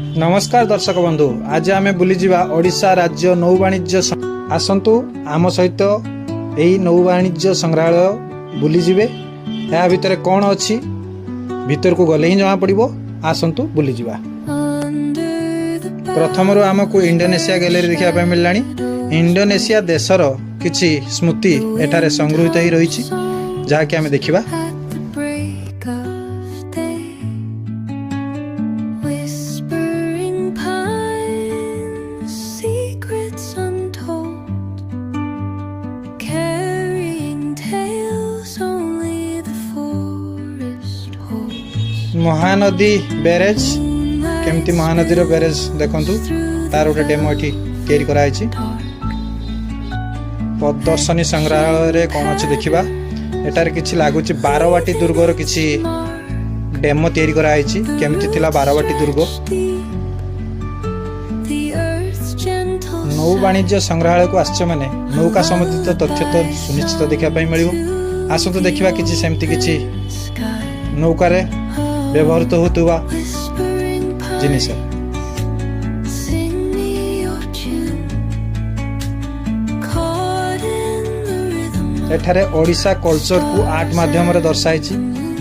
नमस्कार दर्शक बंधु, आज आम बुलीजा ओडिशा राज्य नौ वाणिज्य आसतु आम सहित यही नौ वाणिज्य संग्रहालय बुलीजे। या भितर कौन अच्छी भीतर को गले ही जना पड़ो। आसतु बुलीजा। प्रथम आमको इंडोनेशिया गैलरी देखा मिलला। इंडोनेशिया देशर किछि स्मृति एठारे संग्रहित ही रही जहाँकि आम देखा। महानदी बैरेज केमती महानदी बैरेज देखंतु तार गोटे डेमो एठी तैयारी कराई। प्रदर्शनी संग्रहालय रे कौन अच्छी देखा। एटार किछि लागुछि बारवाटी दुर्गर किछि डेमो तैयारी कराई। केमती थिला बारवाटी दुर्ग। नौ वाणिज्य संग्रहालय को आसछ माने नौका संबंधित तथ्य तो सुनिश्चित देखा मिलिबो। आसतु देखिबा किछि सेमती किछि नौका व्यवहृत होतुवा जिनिस। एठारे ओडिशा कल्चर को आर्ट माध्यम रे दर्शाई।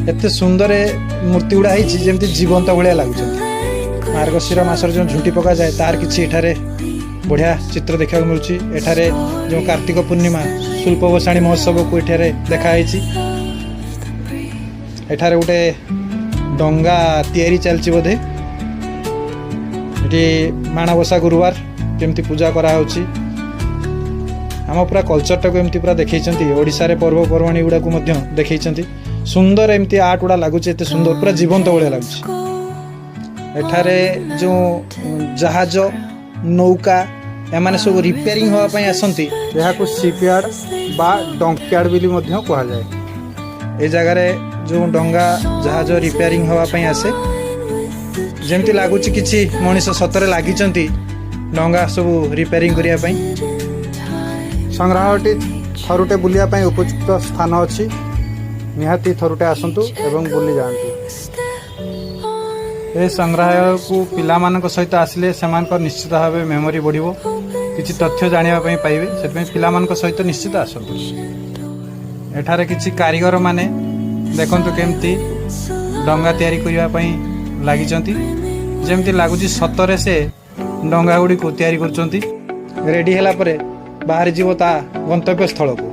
एते सुंदर मूर्ति गुड़ा है जमती जीवंत भाया लगुच। मार्गशीर मासर जो झुंटी पका जाए तार किछि एठारे बढ़िया चित्र देखा मिलुछि। एठारे जो कार्तिक पूर्णिमा शुल्प बसाणी महोत्सव को एठारे देखाई। एठारे गोटे डंगा तैयारी चलछि बोधे। ये माणबसा गुरुवार केमती पूजा करा होछि। आम पूरा कल्चर टाक एमती पूरा देखैछंती। ओडिसा रे पर्वपर्वाणी गुडा को मध्य देखैछंती। सुंदर एमती आर्ट गुडा लागुछि। एते सुंदर पूरा जीवंत भलिया लागुछि। एठारे जो जहाज नौका एमाने सब रिपेयरिंग होवा पई आसंती। एहा को शिपयार्ड बा डंकयार्ड बिली मध्य कहा जाए। ए जगह रे जो डंगा जहाज रिपेयरिंग होवा पई आसे जेमती लागुछि किछि मनीष सतरे लागिचंती डंगा सब रिपेयरिंग करिया पई। संग्रहालयटी थरुटे बुलिया पई उपयुक्त स्थान अछि। निहाती थरुटे आसंतु एवं बुली जांतु। ए संग्रहालय को पिला मानक सहित आसिले सेमानक निश्चित भावे मेमोरी बढ़िबो। किछि तथ्य जानिबा पई पाइबे। सेतपई पिला मानक सहित निश्चित आसंतु। एठारे किछि कारीगर माने देखंतु केमती डंगा तैयारी करिया पई लागिचंती। जेमती लागुची सतरे से डंगा गुडी को तैयारी करचंती। रेडी होला परे बाहर जीवो ता गंतव्य स्थल को।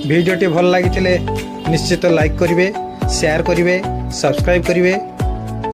वीडियोटी भल लागिथिले निश्चित लाइक करिवे, शेयर करिवे, सब्सक्राइब करिवे।